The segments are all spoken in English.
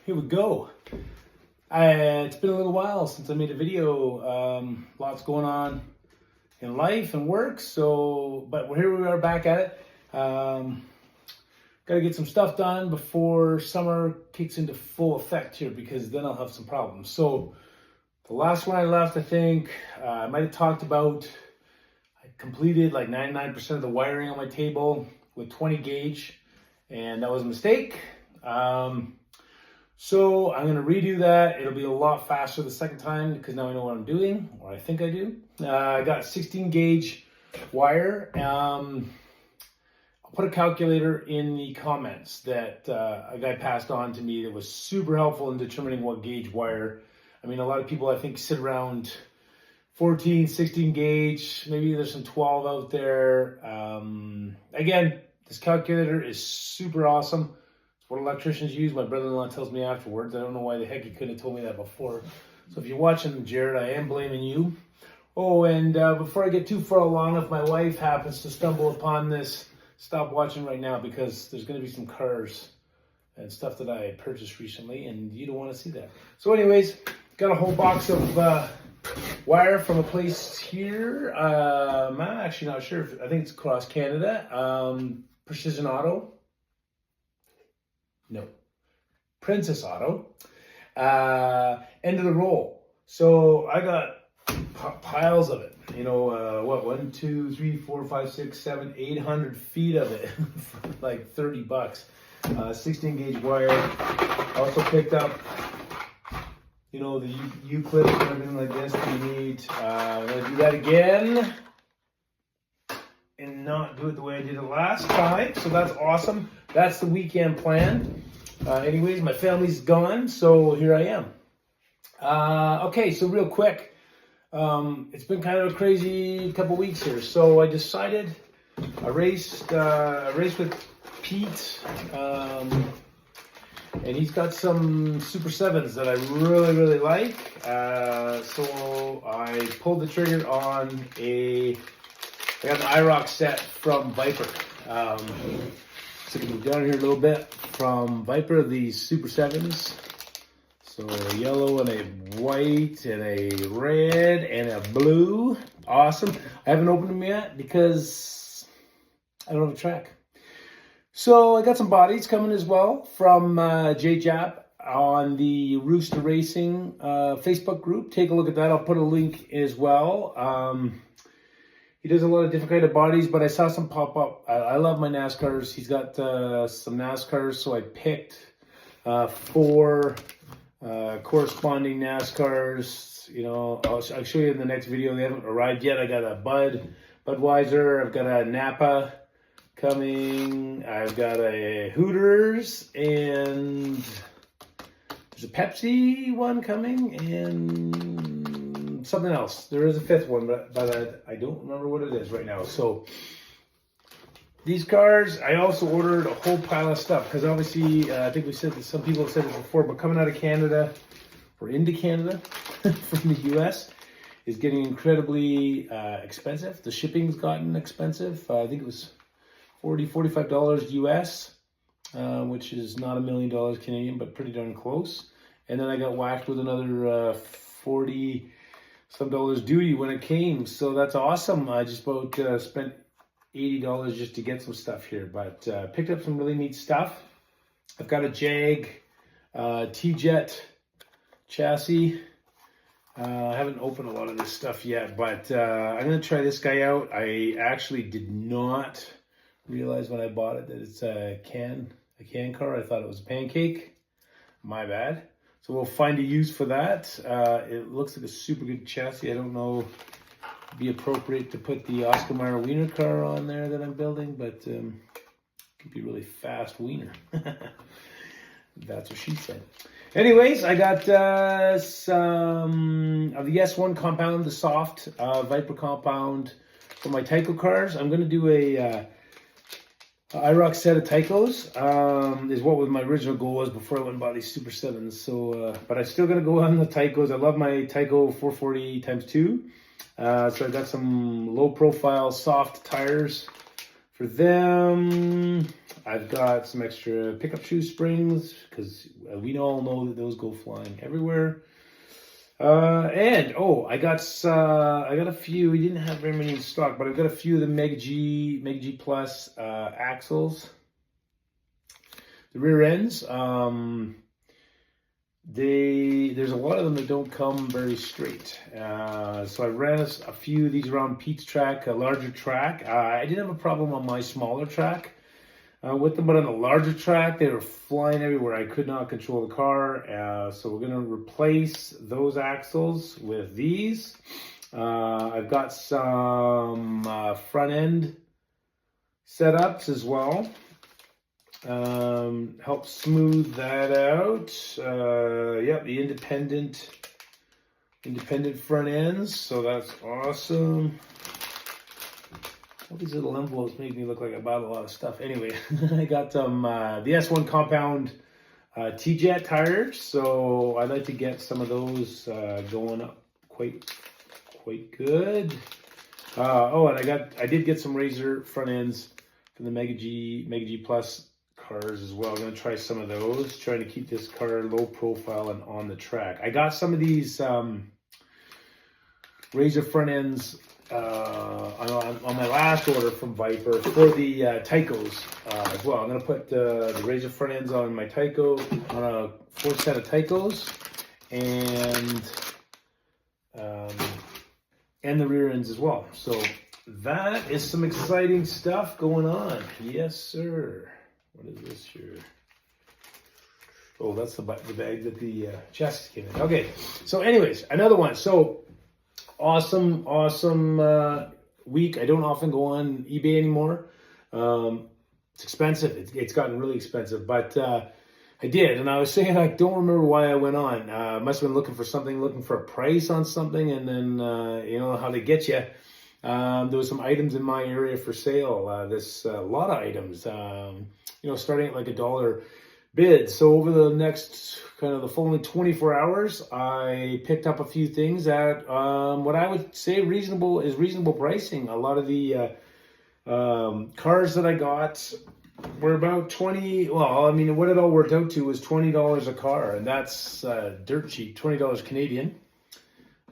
here we go. It's been a little while since I made a video. Lots going on in life and work, but here we are back at it. Got to get some stuff done before summer kicks into full effect here, because then I'll have some problems. So the last one I left, I think I might have talked about, I completed like 99% of the wiring on my table with 20 gauge, and that was a mistake. So I'm going to redo that. It'll be a lot faster the second time because now I know what I'm doing, or I think I do. I got 16 gauge wire. I'll put a calculator in the comments that a guy passed on to me that was super helpful in determining what gauge wire. I mean, a lot of people, I think, sit around 14, 16 gauge. Maybe there's some 12 out there. Again, this calculator is super awesome. It's what electricians use. My brother-in-law tells me afterwards. I don't know why the heck he couldn't have told me that before. So if you're watching, Jared, I am blaming you. Oh, and before I get too far along, if my wife happens to stumble upon this, stop watching right now, because there's going to be some cars and stuff that I purchased recently, and you don't want to see that. So anyways, got a whole box of wire from a place here. I'm actually not sure. I think it's across Canada. Precision Auto. No. Princess Auto. End of the roll. So I got piles of it. You know, 1, 2, 3, 4, 5, 6, 7, 800 feet of it for like $30. 16 gauge wire. Also picked up, you know, the U-clips and everything like this that you need. I'm going to do that again and not do it the way I did it last time. So that's awesome. That's the weekend plan. Anyways, my family's gone, so here I am. Okay, so real quick. It's been kind of a crazy couple weeks here. So I decided I raced with Pete. And he's got some Super 7s that I really like. So I pulled the trigger on I got an IROC set from Viper. So we move down here a little bit from Viper, these Super 7s. So a yellow and a white and a red and a blue. Awesome. I haven't opened them yet because I don't have a track. So I got some bodies coming as well from Jay Japp on the Rooster Racing Facebook group. Take a look at that. I'll put a link as well. He does a lot of different kind of bodies, but I saw some pop up. I love my NASCARs. He's got some NASCARs, so I picked 4 corresponding NASCARs. You know, I'll show you in the next video. They haven't arrived yet. I got a Budweiser. I've got a Napa coming. I've got a Hooters, and there's a Pepsi one coming, and something else. There is a 5th one, but I don't remember what it is right now. So these cars, I also ordered a whole pile of stuff, because obviously I think we said that, some people have said this before, but coming out of Canada or into Canada from the US is getting incredibly expensive. The shipping's gotten expensive. I think it was $45 US, which is not $1 million Canadian, but pretty darn close. And then I got whacked with another 40 some dollars duty when it came. So that's awesome. I just about spent $80 just to get some stuff here, but picked up some really neat stuff. I've got a Jag T-Jet chassis. I haven't opened a lot of this stuff yet, but I'm going to try this guy out. I actually did not realize when I bought it that it's a can car. I thought it was a pancake. My bad. So we'll find a use for that. It looks like a super good chassis. I don't know if it'd be appropriate to put the Oscar Mayer Wiener car on there that I'm building, but it could be really fast wiener. That's what she said. Anyways, I got some of the S1 compound, the soft Viper compound for my Tyco cars. I'm going to do a IROC set of Tycos, is what my original goal was before I went and bought these Super 7s. So, but I'm still going to go on the Tycos. I love my Tyco 440x2. So I got some low profile soft tires For them, I've got some extra pickup shoe springs because we all know that those go flying everywhere. And I got a few. We didn't have very many in stock, but I've got a few of the Mega G Plus axles. The rear ends, there's a lot of them that don't come very straight. So I ran a few of these around Pete's track, a larger track. I didn't have a problem on my smaller track with them, but on the larger track, they were flying everywhere. I could not control the car. So we're gonna replace those axles with these. I've got some front end setups as well. Help smooth that out. Yep, the independent front ends, so that's awesome. All these little envelopes make me look like I bought a lot of stuff. Anyway, I got the S1 compound T-Jet tires, so I'd like to get some of those going up quite good. And I did get some Razor front ends from the Mega G Plus cars as well. I'm going to try some of those, trying to keep this car low profile and on the track. I got some of these Razor front ends on my last order from Viper for the Tycos as well. I'm going to put the Razor front ends on my Tyco, on a 4 set of Tycos, and the rear ends as well. So that is some exciting stuff going on. Yes, sir. What is this here? Oh, that's the bag that the chassis came in. Okay, so anyways, another one. So awesome week. I don't often go on eBay anymore. It's expensive. It's gotten really expensive, but I did, and I was saying I don't remember why I went on. Must have been looking for a price on something, and then you know how they get you. There was some items in my area for sale. A lot of items, you know, starting at like $1 bid. So over the next the following 24 hours, I picked up a few things at what I would say reasonable pricing. A lot of the cars that I got were about 20. Well, I mean, what it all worked out to was $20 a car, and that's dirt cheap, $20 Canadian.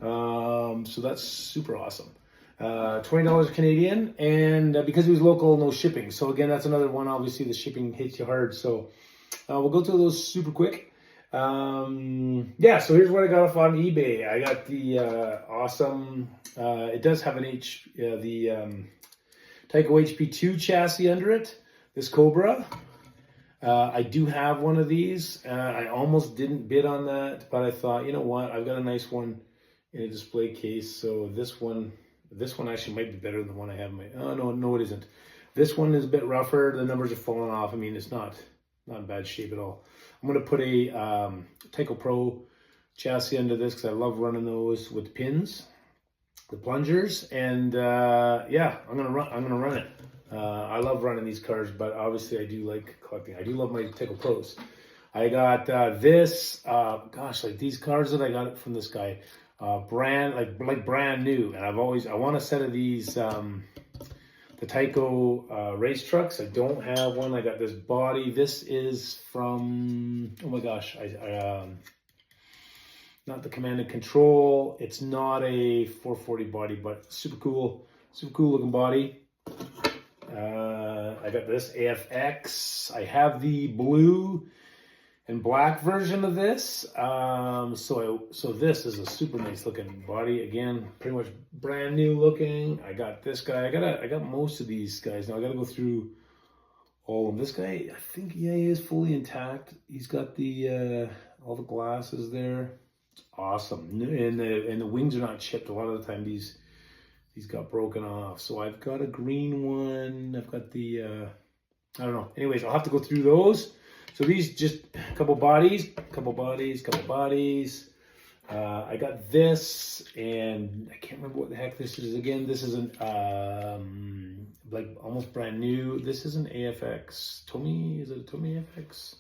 So that's super awesome. $20 Canadian, and because it was local, no shipping. So again, that's another one. Obviously, the shipping hits you hard. So we'll go through those super quick. Yeah, so here's what I got off on eBay. I got the awesome. It does have the Tyco HP2 chassis under it. This Cobra. I do have one of these. I almost didn't bid on that, but I thought, you know what? I've got a nice one in a display case. So this one actually might be better than the one I have in my. Oh no, it isn't. This one is a bit rougher. The numbers are falling off. I mean, it's not in bad shape at all. I'm gonna put a Tyco Pro chassis under this because I love running those with pins, the plungers, and yeah, I'm gonna run it. I love running these cars, but obviously I do like collecting. I do love my Tyco Pros. I got this. Gosh, like these cars that I got from this guy. Brand new, and I want a set of these the Tyco race trucks. I don't have one. I got this body. This is from, oh my gosh, not the Command and Control. It's not a 440 body, but super cool looking body. I got this AFX. I have the blue and black version of this. So this is a super nice looking body. Again, pretty much brand new looking. I got this guy. I got most of these guys now. I gotta go through all of them. This guy, I think, yeah, he is fully intact. He's got the all the glasses there. It's awesome. And the wings are not chipped. A lot of the time these got broken off. So I've got a green one. I've got the I don't know. Anyways, I'll have to go through those. So these just a couple bodies. I got this, and I can't remember what the heck this is. Again, this is an like almost brand new. This is an AFX. Tomy, is it a Tomy AFX?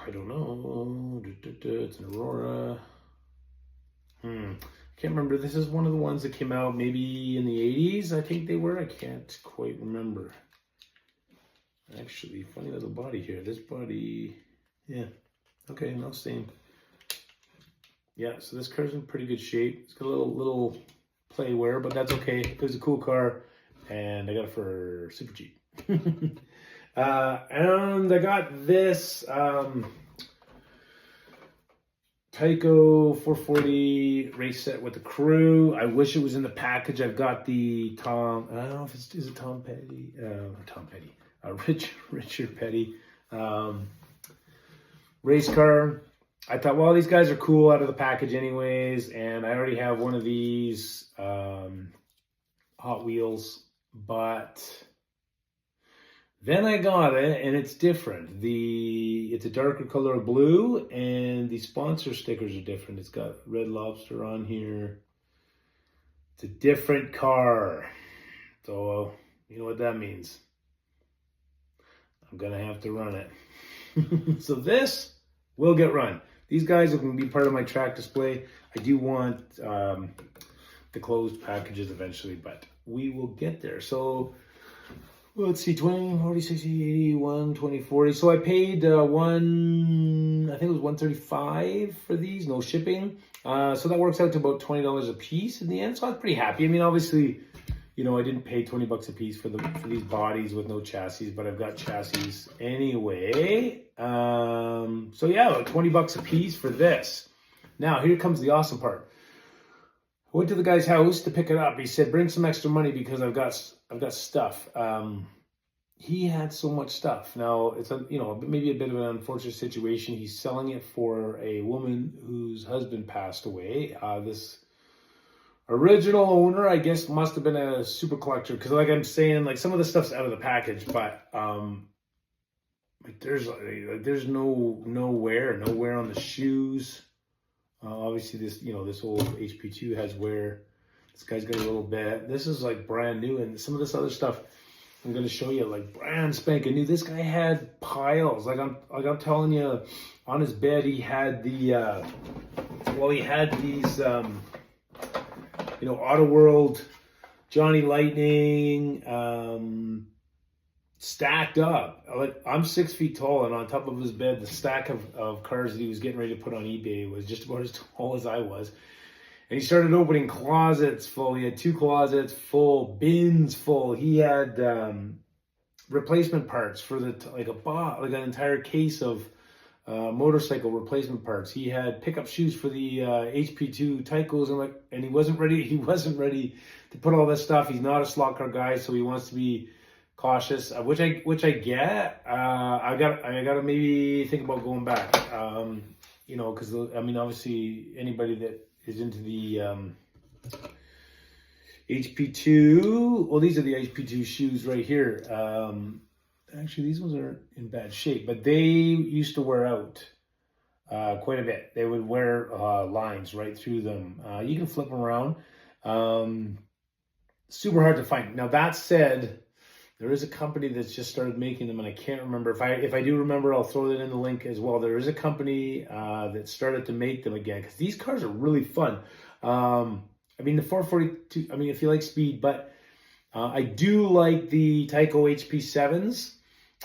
I don't know. It's an Aurora. I can't remember. This is one of the ones that came out maybe in the 80s, I think they were. I can't quite remember. Actually, funny little body here. This body, yeah. Okay, no stain. Yeah, so this car's in pretty good shape. It's got a little play wear, but that's okay. It was a cool car, and I got it for super cheap. And I got this Tyco 440 race set with the crew. I wish it was in the package. I've got the Tom, I don't know if is it Tom Petty? Tom Petty. Richard Petty race car. I thought, well, these guys are cool out of the package anyways, and I already have one of these Hot Wheels, but then I got it, and it's different. It's a darker color of blue, and the sponsor stickers are different. It's got Red Lobster on here. It's a different car, so you know what that means. I'm gonna have to run it. So this will get run. These guys are going to be part of my track display. I do want the closed packages eventually, but we will get there. So let's see, 20, 40, 60, 80, 1, 20, 40. So I paid I think it was $135 for these, no shipping. So that works out to about $20 a piece in the end. So I was pretty happy. I mean, obviously, you know, I didn't pay 20 bucks a piece for these bodies with no chassis, but I've got chassis anyway. So yeah, like 20 bucks a piece for this. Now, here comes the awesome part. I went to the guy's house to pick it up. He said, bring some extra money because I've got stuff. He had so much stuff. Now, it's maybe a bit of an unfortunate situation. He's selling it for a woman whose husband passed away. This original owner, I guess, must have been a super collector, because like I'm saying, like some of the stuff's out of the package, but like there's no wear on the shoes. Obviously this old HP2 has wear. This guy's got a little bit. This is like brand new, and some of this other stuff I'm gonna show you, like brand spanking new. This guy had piles. Like I'm telling you, on his bed he had these Auto World, Johnny Lightning, stacked up. Like, I'm 6 feet tall, and on top of his bed, the stack of cars that he was getting ready to put on eBay was just about as tall as I was. And he started opening closets full. He had 2 closets full, bins full. He had replacement parts for an entire case of motorcycle replacement parts. He had pickup shoes for the HP2 Tycos, and he wasn't ready to put all this stuff. He's not a slot car guy, so he wants to be cautious, which I get. I gotta maybe think about going back, because I mean, obviously anybody that is into the HP2, well, these are the HP2 shoes right here. Actually, these ones are in bad shape, but they used to wear out quite a bit. They would wear lines right through them. You can flip them around. Super hard to find. Now, that said, there is a company that's just started making them, and I can't remember. If I do remember, I'll throw it in the link as well. There is a company that started to make them again, because these cars are really fun. I mean, the 442, I mean, if you like speed, but I do like the Tyco HP7s.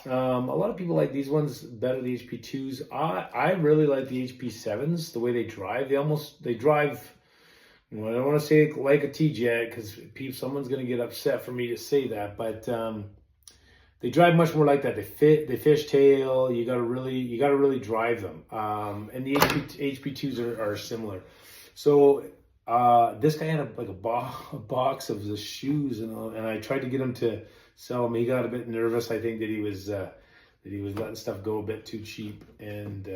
A lot of people like these ones better, the HP2s. I really like the HP7s, the way they drive. They drive, I don't want to say like a T-Jet, because someone's going to get upset for me to say that, but they drive much more like that. They fishtail. You gotta really drive them. And the HP2s are similar. So this guy had a box of the shoes, and I tried to get him to sell them. He got a bit nervous. I think that he was letting stuff go a bit too cheap, and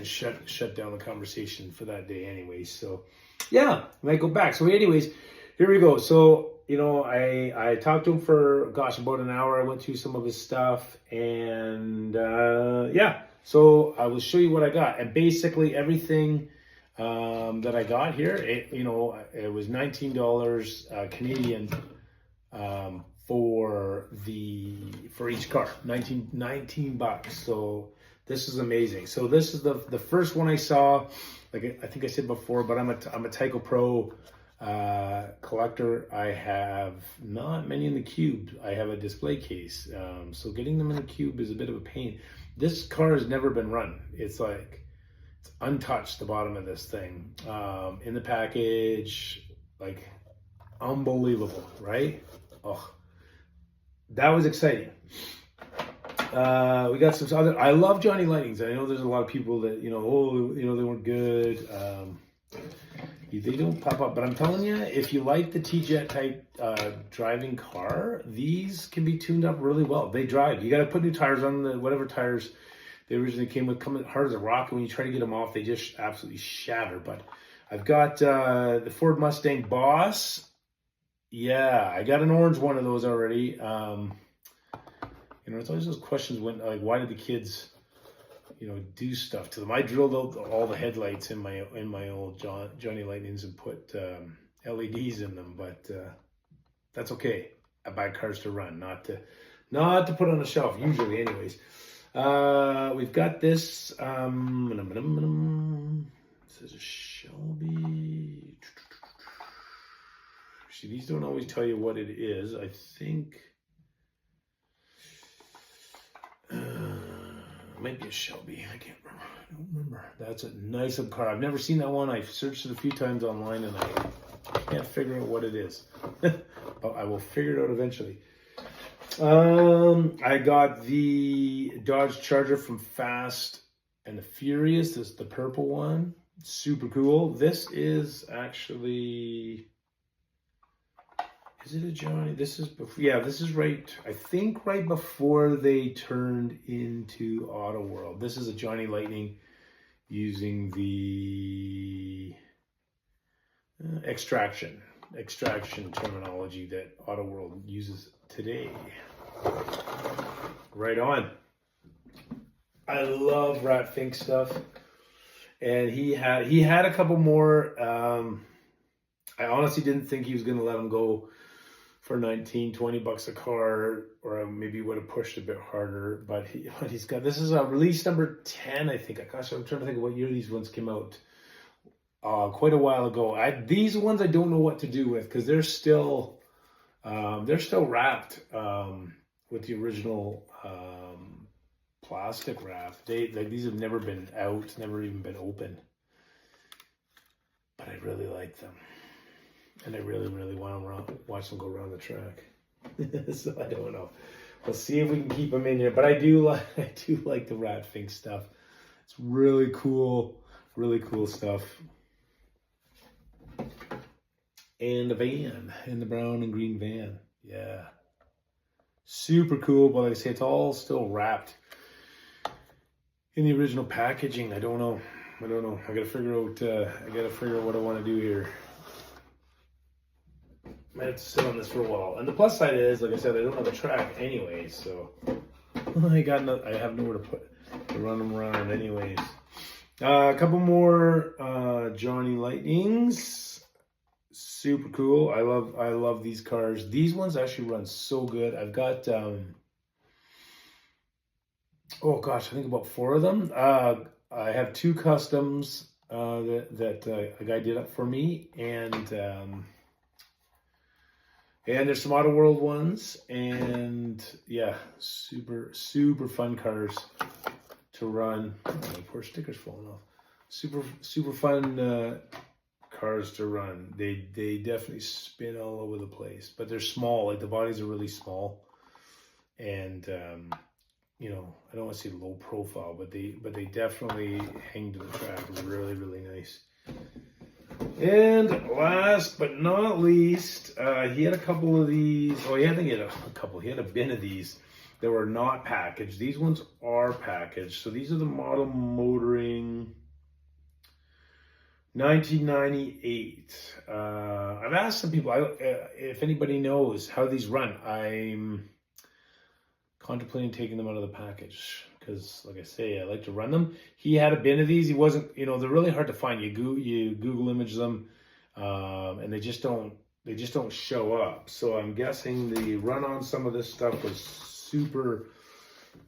shut down the conversation for that day anyway. So yeah, I might go back. So anyways, here we go. So I talked to him for about an hour. I went through some of his stuff, and yeah. So I will show you what I got, and basically everything that I got here, it was $19 Canadian for each car, 19 bucks. So This is amazing. So this is the first one I saw. Like I think I said before, but I'm a Tyco Pro collector. I have not many in the cube. I have a display case. So getting them in the cube is a bit of a pain. This car has never been run. It's like, it's untouched, the bottom of this thing. In the package, like unbelievable, right? Oh, that was exciting. We got some other, I love Johnny Lightnings. I know there's a lot of people that, you know, oh, you know, they weren't good. They don't pop up, but I'm telling you, if you like the T-Jet type driving car, these can be tuned up really well. They drive. You got to put new tires on the, whatever tires they originally came with, come hard as a rock, and when you try to get them off, they just absolutely shatter. But I've got the Ford Mustang Boss. Yeah, I got an orange one of those already. You know, it's always those questions when, like, why did the kids, you know, do stuff to them? I drilled out all the headlights in my old Johnny Lightnings and put LEDs in them, but that's okay. I buy cars to run, not to put on a shelf, usually anyways. We've got this, this is a Shelby. See, these don't always tell you what it is. I think it might be a Shelby. I can't remember. I don't remember. That's a nice little car. I've never seen that one. I've searched it a few times online and I can't figure out what it is. But I will figure it out eventually. I got the Dodge Charger from Fast and the Furious. This is the purple one. Super cool. This is actually, is it a Johnny? This is before, yeah, this is right, I think right before they turned into Auto World. This is a Johnny Lightning using the extraction terminology that Auto World uses today. Right on. I love Rat Fink stuff. And he had a couple more. I honestly didn't think he was going to let them go for 19, 20 bucks a car, or maybe would have pushed a bit harder, but he's got, this is a release number 10, I think. Gosh, I'm trying to think of what year these ones came out. Quite a while ago. These ones I don't know what to do with, because they're still wrapped with the original plastic wrap. These have never been out, never even been open. But I really like them. And I really, really want to watch them go around the track. So I don't know. We'll see if we can keep them in here. But I do like the Rat Fink stuff. It's really cool stuff. And the van, and the brown and green van. Yeah. Super cool, but like I say, it's all still wrapped in the original packaging. I don't know. I gotta figure out what I want to do here. I might have to sit on this for a while. And the plus side is, like I said, I don't have a track anyway, so I have nowhere to run them around anyways. A couple more Johnny Lightnings. Super cool. I love these cars. These ones actually run so good. I've got oh gosh, I think about 4 of them. I have 2 customs that a guy did up for me, and there's some Auto World ones, and yeah, super fun cars to run. Oh, my poor sticker's falling off. Super fun cars to run. They definitely spin all over the place, but they're small. Like the bodies are really small, and you know, I don't want to say low profile, but they definitely hang to the track really, really nice. And last but not least, he had a couple of these. Oh, I think he had a couple. He had a bin of these that were not packaged. These ones are packaged. So these are the Model Motoring 1998. I've asked some people if anybody knows how these run. I'm contemplating taking them out of the package because, like I say, I like to run them. He had a bin of these. He wasn't, you know, they're really hard to find. You Google image them, and they just don't show up. So I'm guessing the run on some of this stuff was super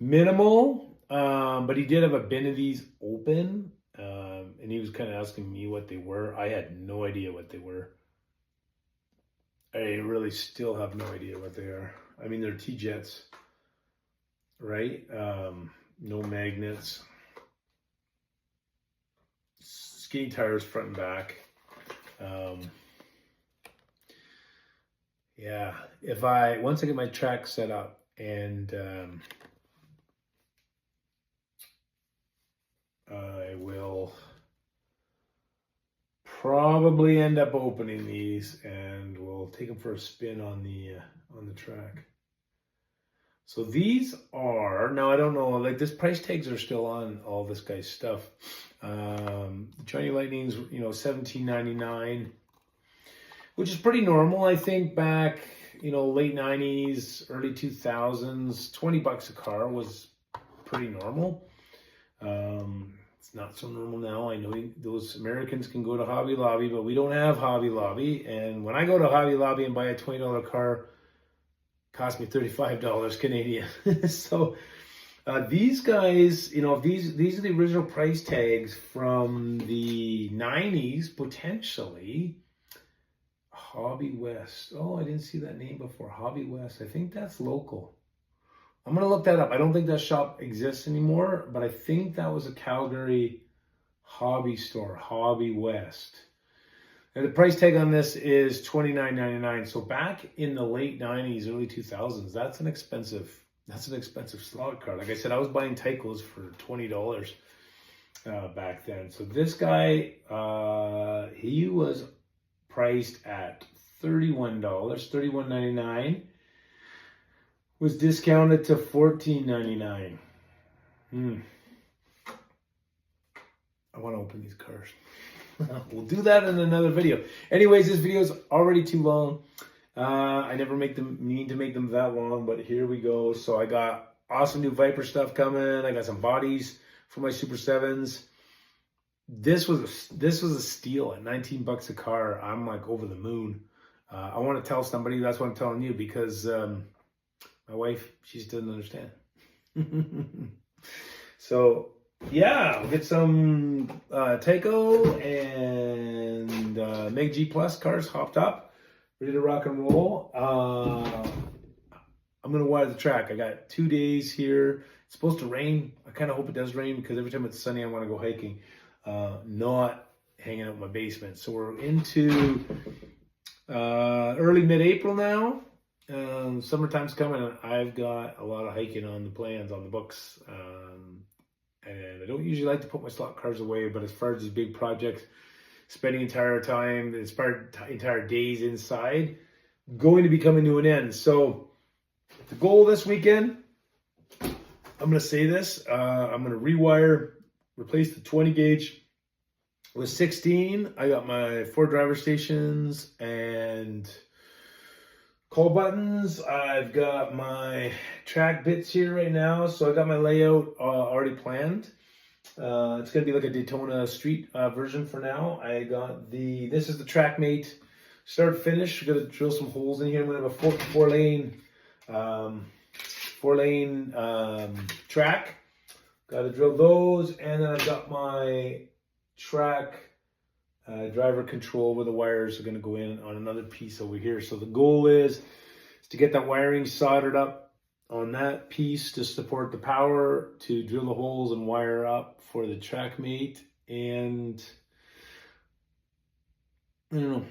minimal. But he did have a bin of these open, and he was kind of asking me what they were. I had no idea what they were. I really still have no idea what they are. I mean, they're T-Jets, right? No magnets. Skinny tires front and back. Yeah, once I get my track set up and I will probably end up opening these and we'll take them for a spin on the track. So these are, now I don't know, like this price tags are still on all this guy's stuff. The Johnny Lightning's, you know, $17.99, which is pretty normal. I think back, you know, late 90s, early 2000s, 20 bucks a car was pretty normal. It's not so normal now. I know those Americans can go to Hobby Lobby, but we don't have Hobby Lobby. And when I go to Hobby Lobby and buy a $20 car, it costs me $35 Canadian. So these guys, you know, these are the original price tags from the 90s, potentially. Hobby West. Oh, I didn't see that name before. Hobby West. I think that's local. I'm going to look that up. I don't think that shop exists anymore, but I think that was a Calgary hobby store, Hobby West. And the price tag on this is $29.99. So back in the late 90s, early 2000s, that's an expensive slot car. Like I said, I was buying Tycos for $20 back then. So this guy, he was priced at $31, $31.99. Was discounted to $14.99. I want to open these cars. We'll do that in another video. Anyways, this video is already too long. I never mean to make them that long, but here we go. So I got awesome new Viper stuff coming. I got some bodies for my Super 7s. This was a steal at 19 bucks a car. I'm like over the moon. I want to tell somebody. That's what I'm telling you, because my wife, she just doesn't understand. So yeah, we'll get some Tyco and MG Plus cars hopped up, ready to rock and roll. I'm gonna wire the track. I got 2 days here. It's supposed to rain. I kind of hope it does rain, because every time it's sunny, I want to go hiking, not hanging out in my basement. So we're into early mid-April now. Summertime's coming, and I've got a lot of hiking on the plans, on the books. And I don't usually like to put my slot cars away, but as far as these big projects, spending entire days inside, going to be coming to an end. So the goal this weekend, I'm going to say this, I'm going to replace the 20 gauge with 16. I got my 4 driver stations and call buttons. I've got my track bits here right now, so I got my layout already planned. It's going to be like a Daytona street version for now. I got this is the TrackMate start finish. We're going to drill some holes in here. I'm going to have a four lane track. Got to drill those, and then I've got my track driver control where the wires are going to go in on another piece over here. So the goal is to get that wiring soldered up on that piece to support the power, to drill the holes and wire up for the TrackMate. And I don't know,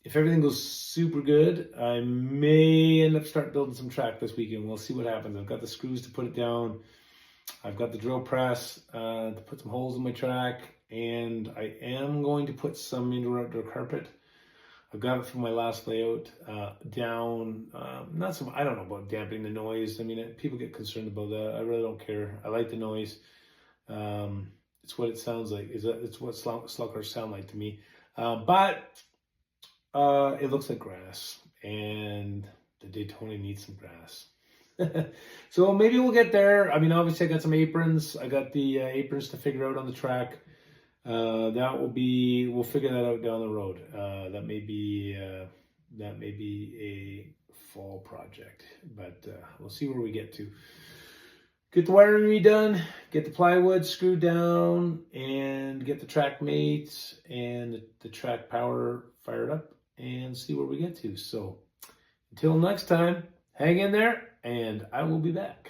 if everything goes super good, I may end up start building some track this weekend. We'll see what happens. I've got the screws to put it down. I've got the drill press to put some holes in my track, and I am going to put some indoor-outdoor carpet. I've got it from my last layout down. I don't know about dampening the noise. I mean, people get concerned about that. I really don't care. I like the noise. It's what it sounds like. It's what slot cars sound like to me. But it looks like grass, and the Daytona needs some grass. So maybe we'll get there. I mean, obviously I got some aprons. I got the aprons to figure out on the track. We'll figure that out down the road. That may be a fall project, but we'll see where we get to. get the wiring redone, get the plywood screwed down, and get the track mates and the track power fired up and see where we get to. So until next time, hang in there and I will be back.